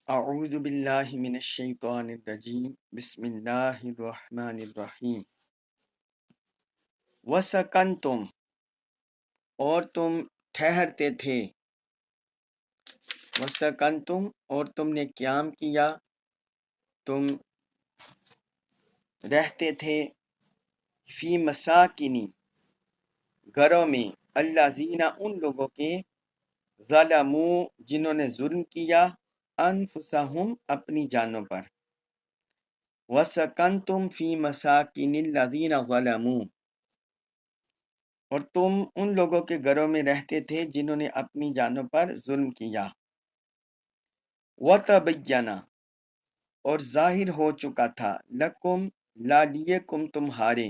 اعوذ باللہ من الشیطان الرجیم بسم اللہ الرحمن الرحیم وسکنتم اور تم ٹھہرتے تھے، وسکنتم اور تم نے قیام کیا، تم رہتے تھے، فی مساکنی گھروں میں، الذین ان لوگوں کے، ظلموا جنہوں نے ظلم کیا، انفسہم اپنی جانوں پر، وسکنتم فی مساکن الذین ظلموا اور تم ان لوگوں کے گھروں میں رہتے تھے جنہوں نے اپنی جانوں پر ظلم کیا، وَتَبَيَّنَ اور ظاہر ہو چکا تھا، لکم لالیکم تمہارے،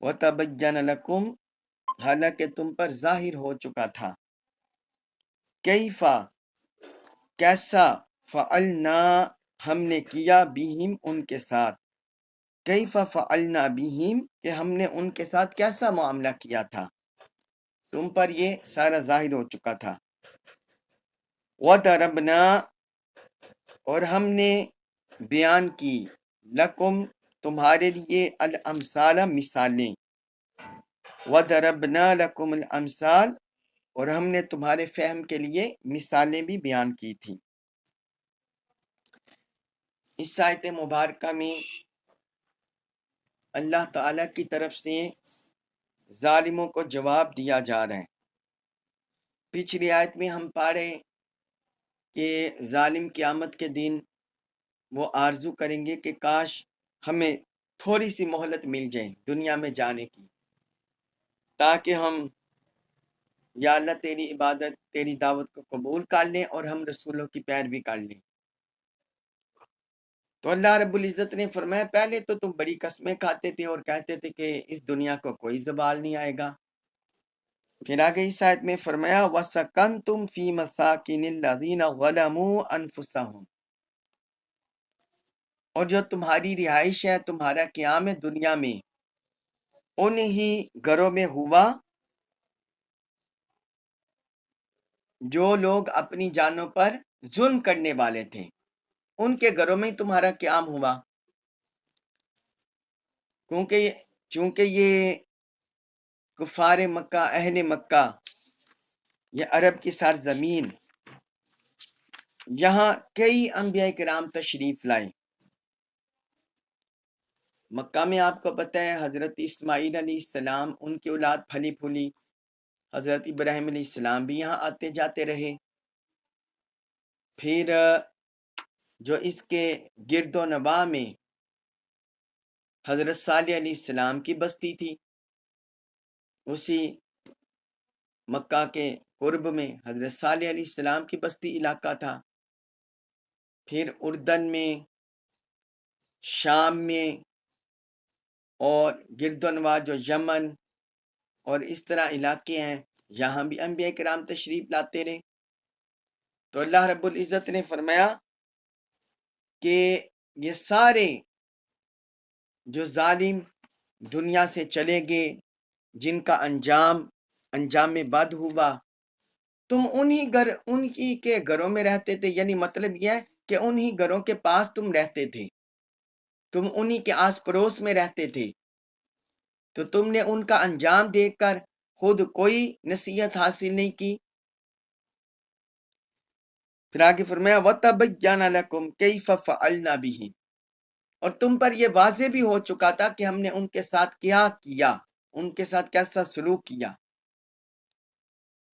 وَتَبَيَّنَ لکم حالانکہ تم پر ظاہر ہو چکا تھا، کیفا کیسا، فعلنا ہم نے کیا، بہم ان کے ساتھ، کیفا فعلنا بہم کہ ہم نے ان کے ساتھ کیسا معاملہ کیا تھا، تم پر یہ سارا ظاہر ہو چکا تھا، وَضَرَبْنَا اور ہم نے بیان کی، لکم تمہارے لیے، الامثال مثالیں، وَضَرَبْنَا لَكُمُ الْأَمْثَالَ اور ہم نے تمہارے فہم کے لیے مثالیں بھی بیان کی تھی۔ اس آیت مبارکہ میں اللہ تعالیٰ کی طرف سے ظالموں کو جواب دیا جا رہا ہے۔ پچھلی آیت میں ہم پڑھے کہ ظالم قیامت کے دن وہ آرزو کریں گے کہ کاش ہمیں تھوڑی سی مہلت مل جائے دنیا میں جانے کی، تاکہ ہم یا اللہ تیری عبادت، تیری دعوت کو قبول کر لیں اور ہم رسولوں کی پیروی کر لیں۔ تو اللہ رب العزت نے فرمایا پہلے تو تم بڑی قسمیں کھاتے تھے اور کہتے تھے کہ اس دنیا کو کوئی زوال نہیں آئے گا۔ پھر آگے اس آیت میں فرمایا وَسَكَنْتُمْ فِي مَسَاكِنِ الَّذِينَ ظَلَمُوا أَنفُسَهُمْ اور جو تمہاری رہائش ہے، تمہارا قیام ہے دنیا میں، انہی گھروں میں ہوا جو لوگ اپنی جانوں پر ظلم کرنے والے تھے، ان کے گھروں میں ہی تمہارا قیام ہوا، چونکہ یہ کفار مکہ، اہل مکہ، یہ عرب کی سرزمین، یہاں کئی انبیاء کرام تشریف لائے۔ مکہ میں آپ کو پتہ ہے حضرت اسماعیل علیہ السلام، ان کی اولاد پھلی پھولی، حضرت ابراہیم علیہ السلام بھی یہاں آتے جاتے رہے۔ پھر جو اس کے گرد و نواح میں حضرت صالح علیہ السلام کی بستی تھی، اسی مکہ کے قرب میں حضرت صالح علیہ السلام کی بستی علاقہ تھا۔ پھر اردن میں، شام میں، اور گرد و نواح جو یمن اور اس طرح علاقے ہیں، یہاں بھی انبیاء کرام تشریف لاتے رہے۔ تو اللہ رب العزت نے فرمایا کہ یہ سارے جو ظالم دنیا سے چلے گئے، جن کا انجام بد ہوا، تم انہی کے گھروں میں رہتے تھے، یعنی مطلب یہ ہے کہ انہی گھروں کے پاس تم رہتے تھے، تم انہی کے آس پڑوس میں رہتے تھے، تو تم نے ان کا انجام دیکھ کر خود کوئی نصیحت حاصل نہیں کی۔ پھر آگے فرمایا وَتَبَيَّنَ لَكُمْ كَيْفَ فَعَلْنَا بِهِمْ اور تم پر یہ واضح بھی ہو چکا تھا کہ ہم نے ان کے ساتھ کیا کیا، ان کے ساتھ کیسا سلوک کیا۔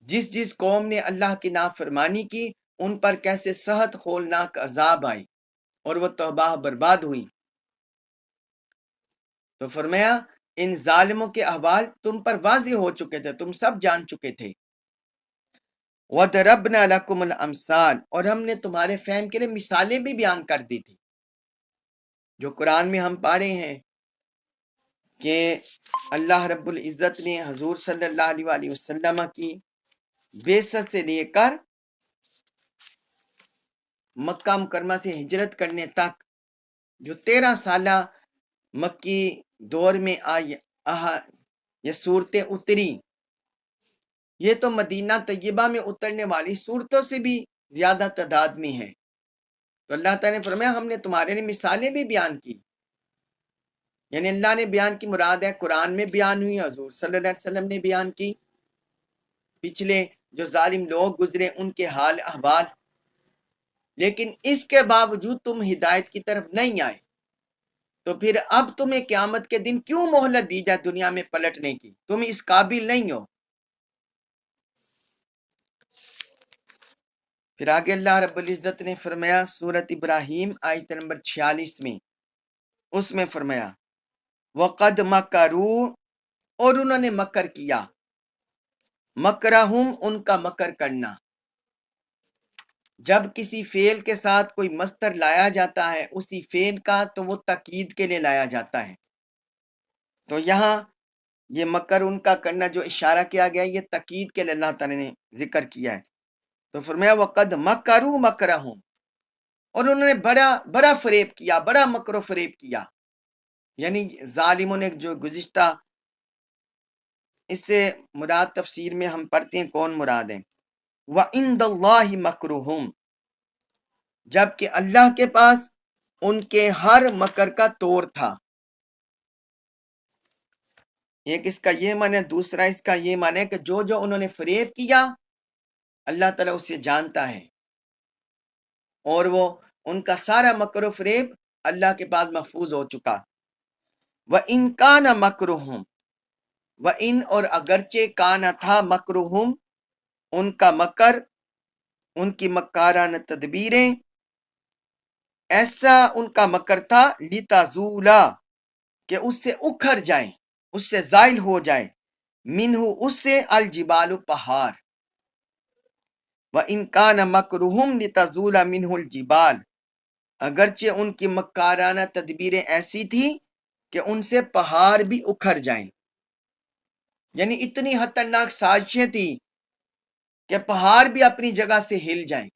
جس قوم نے اللہ کی نافرمانی کی، ان پر کیسے سخت ہولناک عذاب آئی اور وہ تباہ برباد ہوئی۔ تو فرمایا ان ظالموں کے احوال تم پر واضح ہو چکے تھے، تم سب جان چکے تھے۔ وَضَرَبْنَا لَكُمُ الْأَمْثَالَ اور ہم نے تمہارے فہم کے لیے مثالیں بھی بیان کر دی تھی، جو قرآن میں ہم پڑھ رہے ہیں کہ اللہ رب العزت نے حضور صلی اللہ علیہ وآلہ وسلم کی بعثت سے لے کر مکہ مکرمہ سے ہجرت کرنے تک جو 13 سالہ مکی دور میں یہ صورتیں اتری، یہ تو مدینہ طیبہ میں اترنے والی صورتوں سے بھی زیادہ تعداد میں ہیں۔ تو اللہ تعالیٰ نے فرمایا ہم نے تمہارے لیے مثالیں بھی بیان کی، یعنی اللہ نے بیان کی مراد ہے قرآن میں بیان ہوئی، حضور صلی اللہ علیہ وسلم نے بیان کی، پچھلے جو ظالم لوگ گزرے ان کے حال احوال، لیکن اس کے باوجود تم ہدایت کی طرف نہیں آئے، تو پھر اب تمہیں قیامت کے دن کیوں مہلت دی جائے دنیا میں پلٹنے کی؟ تم اس قابل نہیں ہو۔ پھر آگے اللہ رب العزت نے فرمایا سورۃ ابراہیم آیت نمبر 46 میں، اس میں فرمایا وَقَدْ مَكَرُوا، اور انہوں نے مکر کیا، مکرہم ان کا مکر کرنا۔ جب کسی فعل کے ساتھ کوئی مصدر لایا جاتا ہے اسی فعل کا تو وہ تاکید کے لیے لایا جاتا ہے، تو یہاں یہ مکر ان کا کرنا جو اشارہ کیا گیا یہ تاکید کے لیے اللہ تعالی نے ذکر کیا ہے، تو فرمایا وَقَدْ مَكَرُوا مَكْرَهُمْ، اور انہوں نے بڑا فریب کیا، بڑا مکر و فریب کیا، یعنی ظالموں نے جو گزشتہ، اس سے مراد تفسیر میں ہم پڑھتے ہیں کون مراد ہیں، وَعِندَ اللَّهِ مَكْرُهُمْ، جبکہ اللہ کے پاس ان کے ہر مکر کا توڑ تھا۔ ایک اس کا یہ معنی ہے، دوسرا اس کا یہ معنی ہے کہ جو انہوں نے فریب کیا اللہ تعالیٰ اسے جانتا ہے، اور وہ ان کا سارا مکر و فریب اللہ کے پاس محفوظ ہو چکا۔ وَإِن كَانَ مَكْرُهُمْ، وَإِن، اور اگرچہ کانا تھا، مکرہم ان کا مکر، ان کی مکارانہ تدبیریں، ایسا ان کا مکر تھا لِتَزُولَ، کہ اس سے اکھڑ جائیں، اس سے زائل ہو جائے، منہ اس سے، الجبال پہاڑ، وَإِن كَانَ مَكْرُهُمْ لِتَزُولَ مِنْهُ الْجِبَالُ، اگرچہ ان کی مکارانہ تدبیریں ایسی تھی کہ ان سے پہاڑ بھی اکھڑ جائیں، یعنی اتنی خطرناک سازشیں تھی کہ پہاڑ بھی اپنی جگہ سے ہل جائیں۔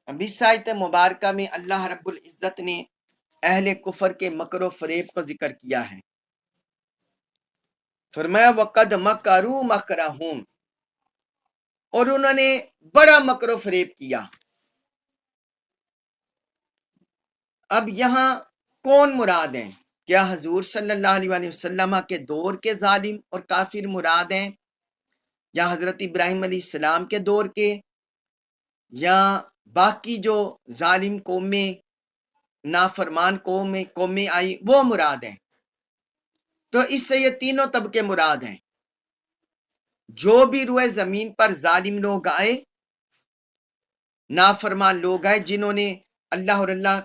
اب اس آیت مبارکہ میں اللہ رب العزت نے اہل کفر کے مکر و فریب کو ذکر کیا ہے، فرمایا وَقَدْ مَكَرُوا مَكْرَهُمْ، اور انہوں نے بڑا مکر و فریب کیا۔ اب یہاں کون مراد ہیں؟ کیا حضور صلی اللہ علیہ وسلم کے دور کے ظالم اور کافر مراد ہیں، یا حضرت ابراہیم علیہ السلام کے دور کے، یا باقی جو ظالم قومیں، نافرمان قومیں آئی وہ مراد ہیں؟ تو اس سے یہ تینوں طبقے مراد ہیں، جو بھی روئے زمین پر ظالم لوگ آئے، نافرمان لوگ آئے، جنہوں نے اللہ اور اللہ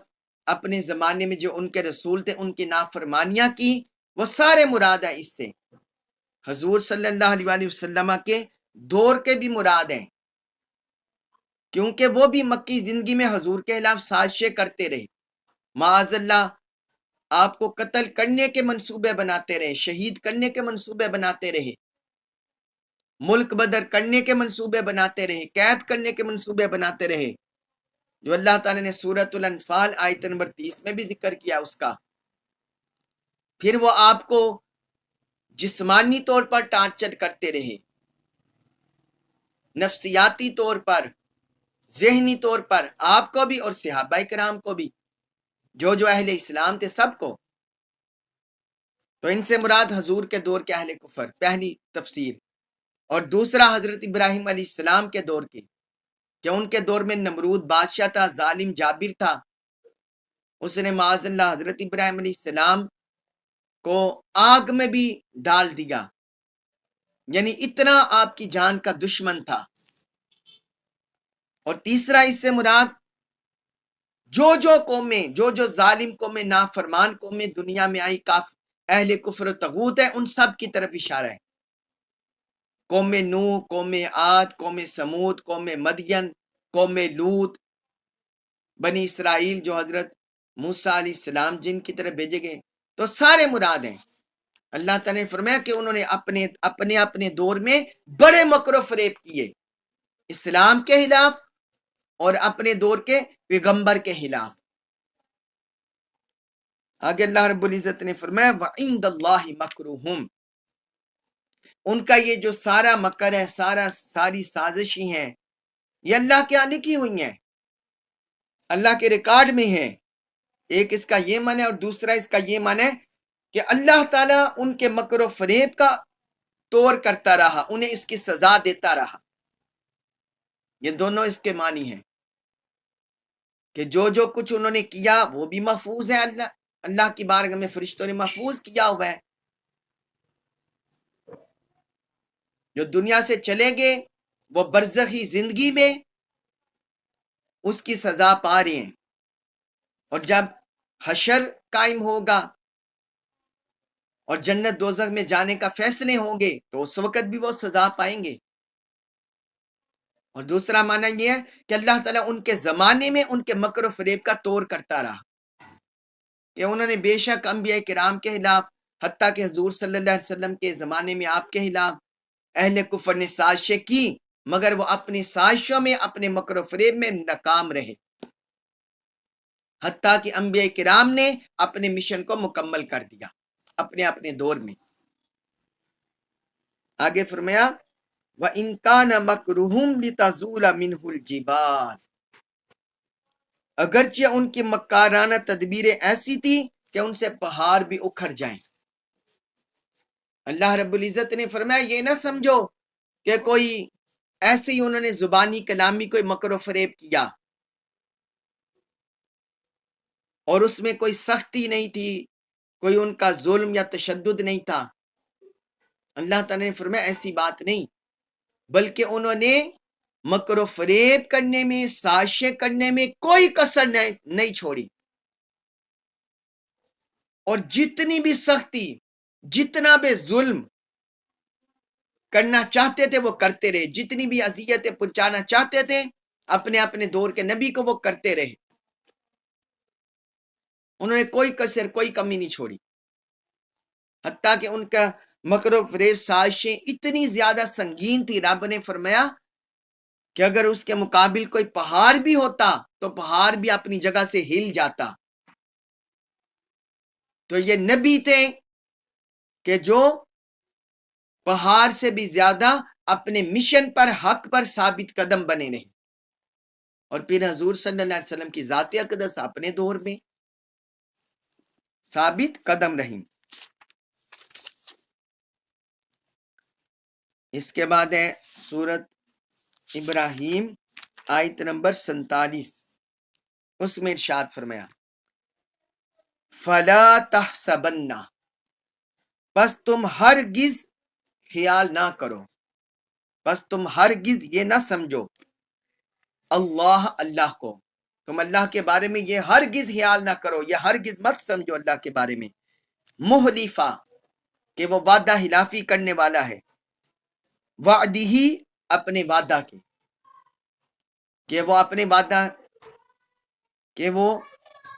اپنے زمانے میں جو ان کے رسول تھے ان کی نافرمانیاں کی، وہ سارے مراد ہیں اس سے۔ حضور صلی اللہ علیہ وسلم کے دور کے بھی مراد ہیں، کیونکہ وہ بھی مکی زندگی میں حضور کے خلاف سازشیں کرتے رہے، معاذ اللہ آپ کو قتل کرنے کے منصوبے بناتے رہے، شہید کرنے کے منصوبے بناتے رہے، ملک بدر کرنے کے منصوبے بناتے رہے، قید کرنے کے منصوبے بناتے رہے، جو اللہ تعالی نے سورۃ الانفال آیت نمبر 30 میں بھی ذکر کیا اس کا۔ پھر وہ آپ کو جسمانی طور پر ٹارچر کرتے رہے، نفسیاتی طور پر، ذہنی طور پر، آپ کو بھی اور صحابہ کرام کو بھی، جو اہل اسلام تھے سب کو۔ تو ان سے مراد حضور کے دور کے اہل کفر، پہلی تفسیر، اور دوسرا حضرت ابراہیم علیہ السلام کے دور کے، کہ ان کے دور میں نمرود بادشاہ تھا، ظالم جابر تھا، اس نے معاذ اللہ حضرت ابراہیم علیہ السلام کو آگ میں بھی ڈال دیا، یعنی اتنا آپ کی جان کا دشمن تھا۔ اور تیسرا اس سے مراد جو قومیں، جو ظالم قومیں، نافرمان قومیں دنیا میں آئی، اہل کفر و طاغوت ہے، ان سب کی طرف اشارہ ہے۔ قوم نوح، قوم عاد، قوم سمود، قوم مدین، قوم لوط، بنی اسرائیل جو حضرت موسیٰ علیہ السلام جن کی طرف بھیجے گئے، تو سارے مراد ہیں۔ اللہ تعالیٰ نے فرمایا کہ انہوں نے اپنے دور میں بڑے مکر و فریب کیے، اسلام کے خلاف اور اپنے دور کے پیغمبر کے خلاف۔ آگے اللہ رب العزت نے فرمایا وَعِندَ اللَّهِ مَكْرُهُمْ، ان کا یہ جو سارا مکر ہے، ساری سازشی ہیں، یہ اللہ کے آنے کی ہوئی ہیں، اللہ کے ریکارڈ میں ہے۔ ایک اس کا یہ معنی ہے اور دوسرا اس کا یہ معنی ہے کہ اللہ تعالیٰ ان کے مکر و فریب کا توڑ کرتا رہا، انہیں اس کی سزا دیتا رہا۔ یہ دونوں اس کے معنی ہیں کہ جو کچھ انہوں نے کیا وہ بھی محفوظ ہے، اللہ کی بارگاہ میں فرشتوں نے محفوظ کیا ہوا ہے۔ جو دنیا سے چلے گئے وہ برزخی زندگی میں اس کی سزا پا رہے ہیں، اور جب حشر قائم ہوگا اور جنت دوزخ میں جانے کا فیصلے ہوں گے تو اس وقت بھی وہ سزا پائیں گے۔ اور دوسرا معنی یہ ہے کہ اللہ تعالیٰ ان کے زمانے میں ان کے مکر و فریب کا توڑ کرتا رہا، کہ انہوں نے بے شک انبیاء کرام کے خلاف، حتیٰ کہ حضور صلی اللہ علیہ وسلم کے زمانے میں آپ کے خلاف اہل کفر نے سازشیں کی، مگر وہ اپنی سازشوں میں، اپنے مکر و فریب میں ناکام رہے، حتیٰ کہ انبیاء کرام نے اپنے مشن کو مکمل کر دیا اپنے اپنے دور میں۔ آگے فرمایا وَإِن كَانَ مَكْرُهُمْ لِتَزُولَ مِنْهُ الْجِبَالُ، اگرچہ ان کی مکارانہ تدبیریں ایسی تھی کہ ان سے پہاڑ بھی اکھڑ جائیں۔ اللہ رب العزت نے فرمایا یہ نہ سمجھو کہ کوئی ایسے ہی انہوں نے زبانی کلامی کوئی مکر و فریب کیا اور اس میں کوئی سختی نہیں تھی، کوئی ان کا ظلم یا تشدد نہیں تھا۔ اللہ تعالیٰ نے فرمایا ایسی بات نہیں، بلکہ انہوں نے مکر و فریب کرنے میں، سازشیں کرنے میں کوئی کسر نہیں چھوڑی، اور جتنی بھی سختی، جتنا بھی ظلم کرنا چاہتے تھے وہ کرتے رہے، جتنی بھی اذیتیں پہنچانا چاہتے تھے اپنے اپنے دور کے نبی کو وہ کرتے رہے، انہوں نے کوئی کسر، کوئی کمی نہیں چھوڑی، حتیٰ کہ ان کا مکر و فریب سازشیں اتنی زیادہ سنگین تھی، رب نے فرمایا کہ اگر اس کے مقابل کوئی پہاڑ بھی ہوتا تو پہاڑ بھی اپنی جگہ سے ہل جاتا۔ تو یہ نبی تھے کہ جو پہاڑ سے بھی زیادہ اپنے مشن پر، حق پر ثابت قدم بنے رہے، اور پھر حضور صلی اللہ علیہ وسلم کی ذات اقدس اپنے دور میں ثابت قدم رہی۔ اس کے بعد ہے سورت ابراہیم آیت نمبر 47، اس میں ارشاد فرمایا فَلَا تَحْسَبَنَّ، پس تم ہرگز خیال نہ کرو، پس تم ہرگز یہ نہ سمجھو، اللہ کو، تم اللہ کے بارے میں یہ ہرگز خیال نہ کرو، یہ ہرگز مت سمجھو اللہ کے بارے میں، محلیفہ کہ وہ وعدہ خلافی کرنے والا ہے، وعدہی اپنے وعدہ کے، کہ وہ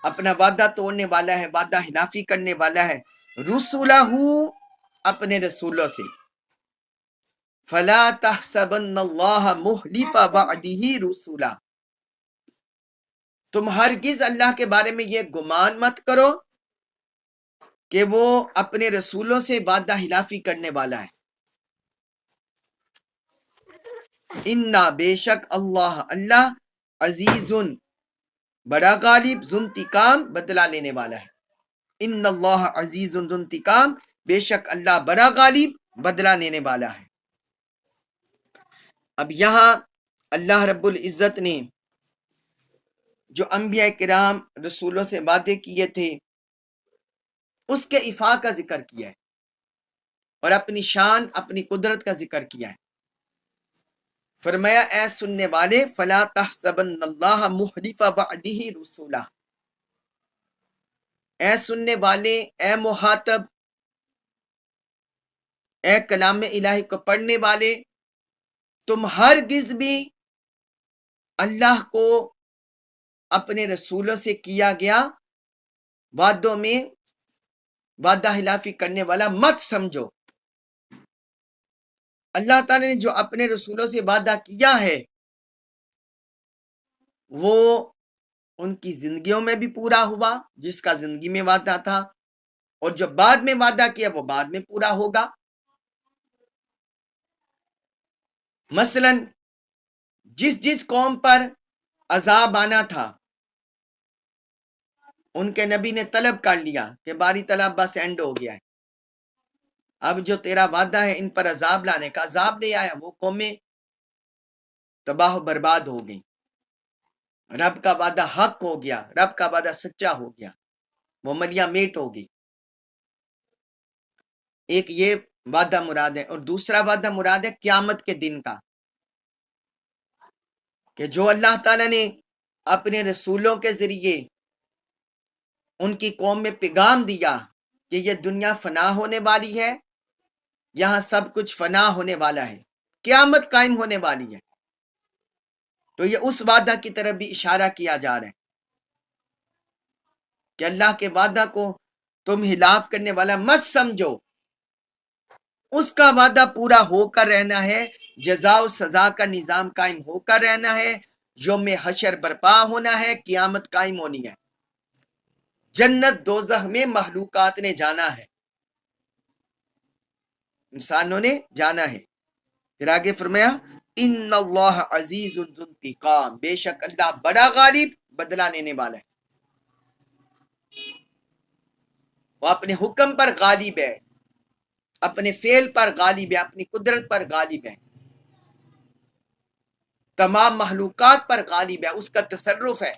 اپنا وعدہ توڑنے والا ہے، وعدہ خلافی کرنے والا ہے، رسولہ اپنے رسولوں سے، فلا تحسبن اللہ مخلف وعدہ رسولہ، تم ہرگز اللہ کے بارے میں یہ گمان مت کرو کہ وہ اپنے رسولوں سے وعدہ خلافی کرنے والا ہے۔ انا بے شک اللہ عزیز بڑا غالب، ذو انتقام بدلہ لینے والا ہے۔ ان اللہ عزیز ذو انتقام، بے شک اللہ بڑا غالب بدلہ لینے والا ہے۔ اب یہاں اللہ رب العزت نے جو انبیاء کرام رسولوں سے وعدے کیے تھے اس کے ایفا کا ذکر کیا ہے، اور اپنی شان، اپنی قدرت کا ذکر کیا ہے۔ فرمایا اے سننے والے فلا تحسبن اللہ مخلف وعدہ رسولہ، اے سننے والے، اے مخاطب، اے کلام الہی کو پڑھنے والے، تم ہرگز بھی اللہ کو اپنے رسولوں سے کیا گیا وعدوں میں وعدہ خلافی کرنے والا مت سمجھو۔ اللہ تعالی نے جو اپنے رسولوں سے وعدہ کیا ہے وہ ان کی زندگیوں میں بھی پورا ہوا، جس کا زندگی میں وعدہ تھا، اور جو بعد میں وعدہ کیا وہ بعد میں پورا ہوگا۔ مثلا جس جس قوم پر عذاب آنا تھا ان کے نبی نے طلب کر لیا کہ باری طلب بس اینڈ ہو گیا ہے، اب جو تیرا وعدہ ہے ان پر عذاب لانے کا، عذاب نہیں آیا، وہ قومیں تباہ و برباد ہو گئی۔ رب کا وعدہ حق ہو گیا، رب کا وعدہ سچا ہو گیا، وہ ملیا میٹ ہو گئی۔ ایک یہ وعدہ مراد ہے، اور دوسرا وعدہ مراد ہے قیامت کے دن کا، کہ جو اللہ تعالیٰ نے اپنے رسولوں کے ذریعے ان کی قوم میں پیغام دیا کہ یہ دنیا فنا ہونے والی ہے، یہاں سب کچھ فنا ہونے والا ہے، قیامت قائم ہونے والی ہے، تو یہ اس وعدہ کی طرف بھی اشارہ کیا جا رہا ہے کہ اللہ کے وعدہ کو تم خلاف کرنے والا مت سمجھو، اس کا وعدہ پورا ہو کر رہنا ہے، جزا و سزا کا نظام قائم ہو کر رہنا ہے، یوم حشر برپا ہونا ہے، قیامت قائم ہونی ہے، جنت دوزخ میں مخلوقات نے جانا ہے، انسانوں نے جانا ہے۔ پھر آگے فرمایا ان اللہ عزیز ذو انتقام، بے شک اللہ بڑا غالب بدلہ لینے والا ہے، وہ اپنے حکم پر غالب ہے، اپنے فعل پر غالب ہے، اپنی قدرت پر غالب ہے، تمام مخلوقات پر غالب ہے، اس کا تصرف ہے،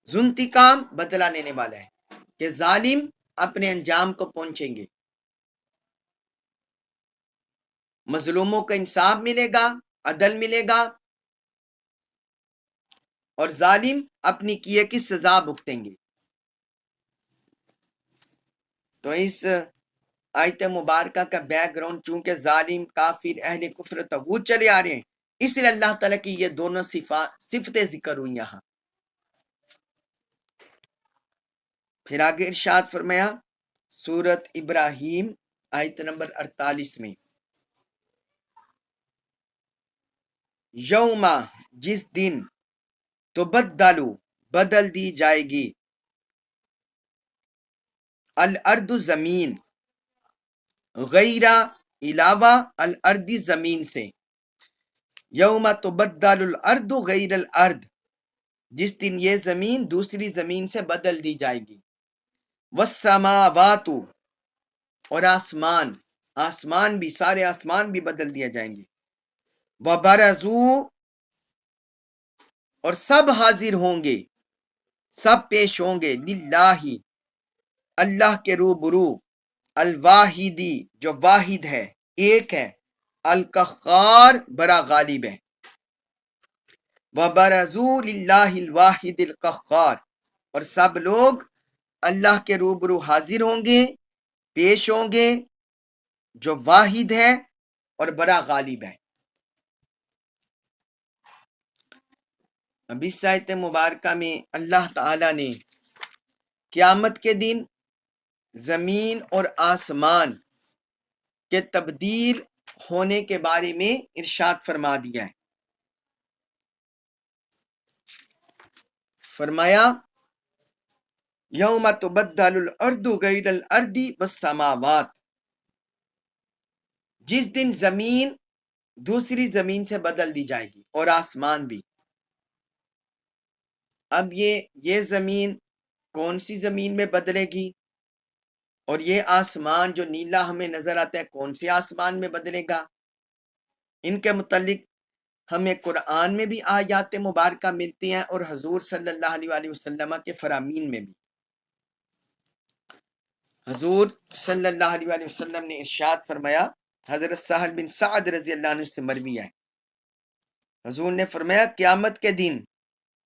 ذو انتقام بدلہ لینے والا ہے، کہ ظالم اپنے انجام کو پہنچیں گے، مظلوموں کو انصاف ملے گا، عدل ملے گا، اور ظالم اپنی کیے کی سزا بھگتیں گے۔ تو اس آیت مبارکہ کا بیک گراؤنڈ چونکہ ظالم، کافر، اہل کفر طاغوت چلے آ رہے ہیں، اس لیے اللہ تعالیٰ کی یہ دونوں صفتیں ذکر ہوئی یہاں۔ پھر آگے ارشاد فرمایا سورت ابراہیم آیت نمبر 48 میں، یوما جس دن تبدلو بدل دی جائے گی، الارض زمین، غیر علاوہ الارض زمین سے، یوم تبدل الارض غیر الارض، جس دن یہ زمین دوسری زمین سے بدل دی جائے گی، والسماوات، اور آسمان، آسمان بھی، سارے آسمان بھی بدل دیے جائیں گے، وبرزوا، اور سب حاضر ہوں گے، سب پیش ہوں گے، للہ، اللہ کے روبرو، الواحدی، جو واحد ہے، ایک ہے، القہار، بڑا غالب ہے، وبرزوا للہ الواحد القہار، اور سب لوگ اللہ کے روبرو حاضر ہوں گے، پیش ہوں گے، جو واحد ہے اور بڑا غالب ہے۔ اب اس آیت مبارکہ میں اللہ تعالی نے قیامت کے دن زمین اور آسمان کے تبدیل ہونے کے بارے میں ارشاد فرما دیا ہے، فرمایا یوم تبدل الارض غیر الارض والسماوات، جس دن زمین دوسری زمین سے بدل دی جائے گی اور آسمان بھی۔ اب یہ زمین کون سی زمین میں بدلے گی، اور یہ آسمان جو نیلا ہمیں نظر آتا ہے کون سے آسمان میں بدلے گا، ان کے متعلق ہمیں قرآن میں بھی آیات مبارکہ ملتی ہیں، اور حضور صلی اللہ علیہ وسلم کے فرامین میں بھی۔ حضور صلی اللہ علیہ وسلم نے ارشاد فرمایا، حضرت سہل بن سعد رضی اللہ عنہ سے مروی ہے، حضور نے فرمایا قیامت کے دن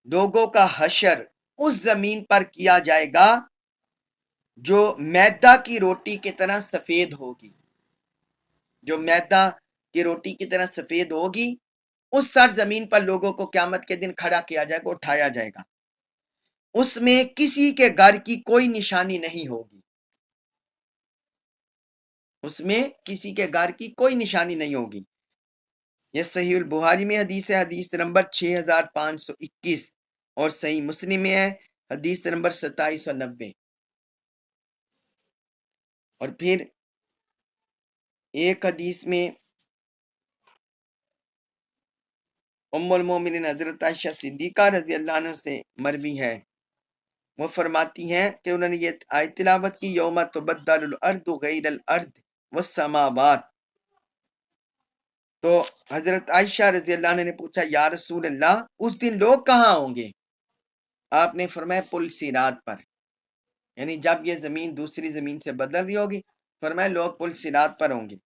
لوگوں کا حشر اس زمین پر کیا جائے گا جو میدا کی روٹی کی طرح سفید ہوگی، جو میدا کی روٹی کی طرح سفید ہوگی، اس سر زمین پر لوگوں کو قیامت کے دن کھڑا کیا جائے گا، اٹھایا جائے گا، اس میں کسی کے گھر کی کوئی نشانی نہیں ہوگی، اس میں کسی کے گھر کی کوئی نشانی نہیں ہوگی۔ یہ صحیح البخاری میں حدیث ہے، حدیث نمبر 6521، اور صحیح مسلم میں ہے حدیث نمبر 2790۔ اور پھر ایک حدیث میں ام المومنین حضرت عائشہ صدیقہ رضی اللہ عنہ سے مروی ہے، وہ فرماتی ہیں کہ انہوں نے یہ آیت تلاوت کی، یوم تبدل الارض غیر الارض والسماوات۔ تو حضرت عائشہ رضی اللہ عنہ نے پوچھا یا رسول اللہ اس دن لوگ کہاں ہوں گے؟ آپ نے فرمایا پل صراط پر، یعنی جب یہ زمین دوسری زمین سے بدل رہی ہوگی، فرمایا لوگ پل صراط پر ہوں گے۔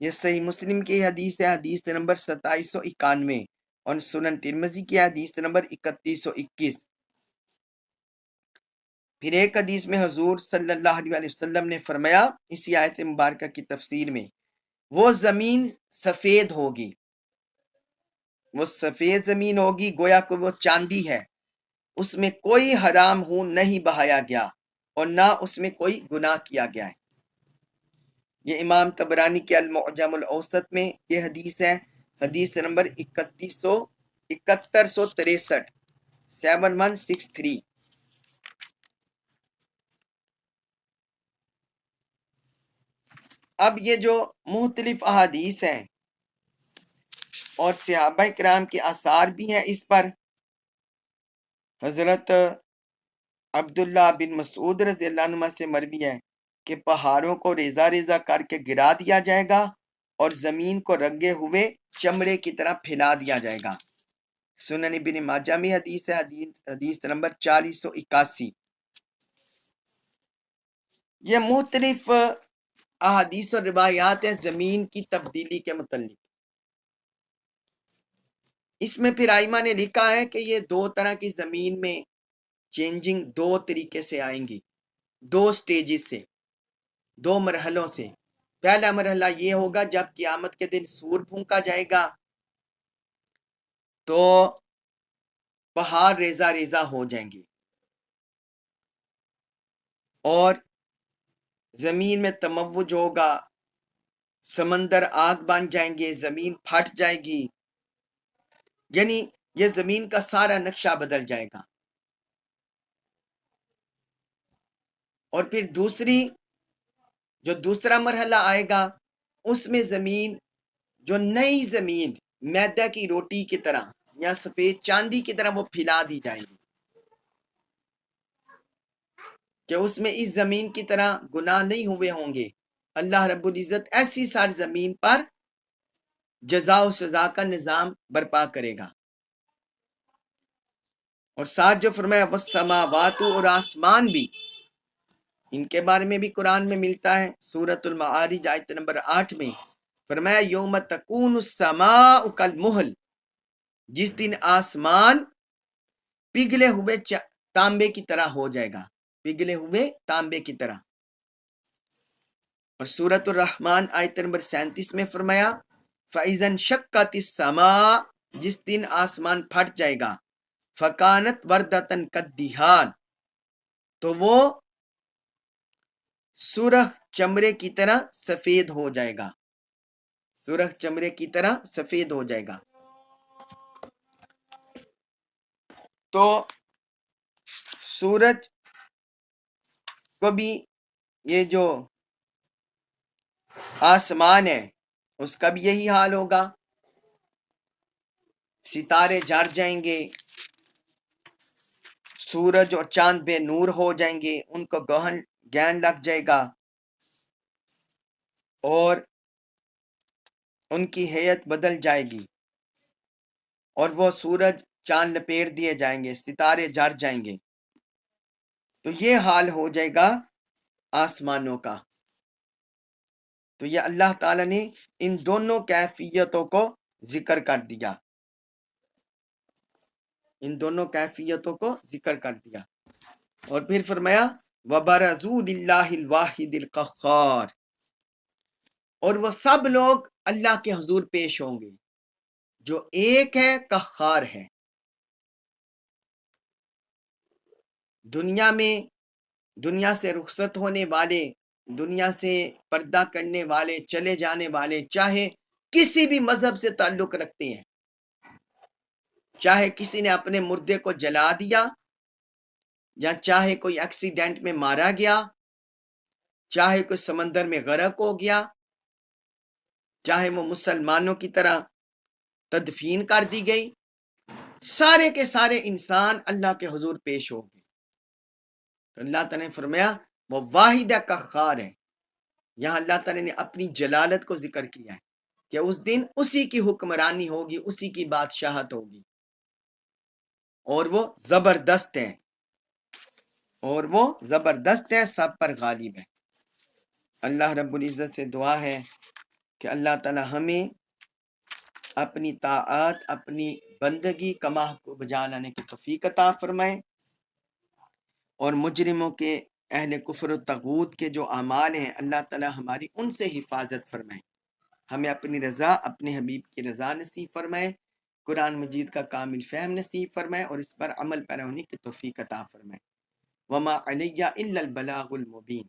یہ صحیح مسلم کی حدیث ہے، حدیث نمبر 2791، اور سنن ترمذی کی حدیث نمبر 3121۔ پھر ایک حدیث میں حضور صلی اللہ علیہ وسلم نے فرمایا اسی آیت مبارکہ کی تفسیر میں، وہ زمین سفید ہوگی، وہ سفید زمین ہوگی گویا کہ وہ چاندی ہے، اس میں کوئی حرام خون نہیں بہایا گیا اور نہ اس میں کوئی گناہ کیا گیا ہے۔ یہ امام طبرانی کے المعجم الاوسط میں یہ حدیث ہے، حدیث نمبر 7163، 7163۔ اب یہ جو مختلف احادیث ہیں اور صحابہ کرام کے آثار بھی ہیں اس پر، حضرت عبداللہ بن مسعود رضی اللہ عنہ سے مروی ہے کہ پہاڑوں کو ریزہ ریزہ کر کے گرا دیا جائے گا اور زمین کو رنگے ہوئے چمڑے کی طرح پھیلا دیا جائے گا۔ سنن ابن ماجہ میں حدیث ہے، حدیث نمبر 4081۔ یہ مختلف احادیث اور روایات ہیں زمین کی تبدیلی کے متعلق۔ اس میں پھر ائمہ نے لکھا ہے کہ یہ دو طرح کی زمین میں چینجنگ دو طریقے سے آئیں گی، دو سٹیجز سے، دو مرحلوں سے۔ پہلا مرحلہ یہ ہوگا جب قیامت کے دن سور پھونکا جائے گا تو پہاڑ ریزہ ریزہ ہو جائیں گے اور زمین میں تموج ہوگا، سمندر آگ بن جائیں گے، زمین پھٹ جائے گی، یعنی یہ زمین کا سارا نقشہ بدل جائے گا۔ اور پھر دوسرا مرحلہ آئے گا، اس میں زمین جو نئی زمین میدہ کی روٹی کی طرح یا سفید چاندی کی طرح وہ پھیلا دی جائے گی، کہ اس میں اس زمین کی طرح گناہ نہیں ہوئے ہوں گے۔ اللہ رب العزت ایسی سرزمین پر جزا و سزا کا نظام برپا کرے گا۔ اور ساتھ جو فرمایا والسماوات، اور آسمان بھی، ان کے بارے میں بھی قرآن میں ملتا ہے، سورۃ المعارج آیت نمبر 8 میں فرمایا یوم تکون السماء کالمہل، جس دن آسمان پگھلے ہوئے تانبے کی طرح ہو جائے گا، پگھلے ہوئے تانبے کی طرح۔ اور سورۃ الرحمن آیت نمبر 37 میں فرمایا فَإِذَا انشَقَّتِ السَّمَاءُ، جس دن آسمان پھٹ جائے گا، فَكَانَتْ وَرْدَةً كَالدِّهَانِ، تو وہ سرخ چمڑے کی طرح سفید ہو جائے گا، سرخ چمڑے کی طرح سفید ہو جائے گا۔ تو سورج کو بھی یہ جو آسمان ہے اس کا بھی یہی حال ہوگا، ستارے جھڑ جائیں گے، سورج اور چاند بے نور ہو جائیں گے، ان کو گہن لگ جائے گا اور ان کی ہیئت بدل جائے گی، اور وہ سورج چاند لپیٹ دیے جائیں گے، ستارے جھڑ جائیں گے۔ تو یہ حال ہو جائے گا آسمانوں کا۔ تو یہ اللہ تعالیٰ نے ان دونوں کیفیتوں کو ذکر کر دیا، ان دونوں کیفیتوں کو ذکر کر دیا۔ اور پھر فرمایا وَبَرَزُوا لِلَّهِ الْوَاحِدِ الْقَهَّارِ، اور وہ سب لوگ اللہ کے حضور پیش ہوں گے جو ایک ہے، قہار ہے۔ دنیا سے رخصت ہونے والے، دنیا سے پردہ کرنے والے، چلے جانے والے، چاہے کسی بھی مذہب سے تعلق رکھتے ہیں، چاہے کسی نے اپنے مردے کو جلا دیا، یا چاہے کوئی ایکسیڈنٹ میں مارا گیا، چاہے کوئی سمندر میں غرق ہو گیا، چاہے وہ مسلمانوں کی طرح تدفین کر دی گئی، سارے کے سارے انسان اللہ کے حضور پیش ہو گئے۔ تو اللہ تعالیٰ نے فرمایا وہ واحد قہار ہے۔ یہاں اللہ تعالیٰ نے اپنی جلالت کو ذکر کیا ہے کہ اس دن اسی کی حکمرانی ہوگی، اسی کی بادشاہت ہوگی، اور وہ زبردست ہے، اور وہ زبردست ہے، سب پر غالب ہے۔ اللہ رب العزت سے دعا ہے کہ اللہ تعالیٰ ہمیں اپنی طاعت، اپنی بندگی کما کو بجا لانے کی توفیق عطا فرمائے، اور مجرموں کے، اہل کفر و طاغوت کے جو اعمال ہیں اللہ تعالیٰ ہماری ان سے حفاظت فرمائے، ہمیں اپنی رضا، اپنے حبیب کی رضا نصیب فرمائے، قرآن مجید کا کامل فہم نصیب فرمائے، اور اس پر عمل پیرا ہونے کی توفیق عطا فرمائے۔ وما علیہ الا البلاغ المبین۔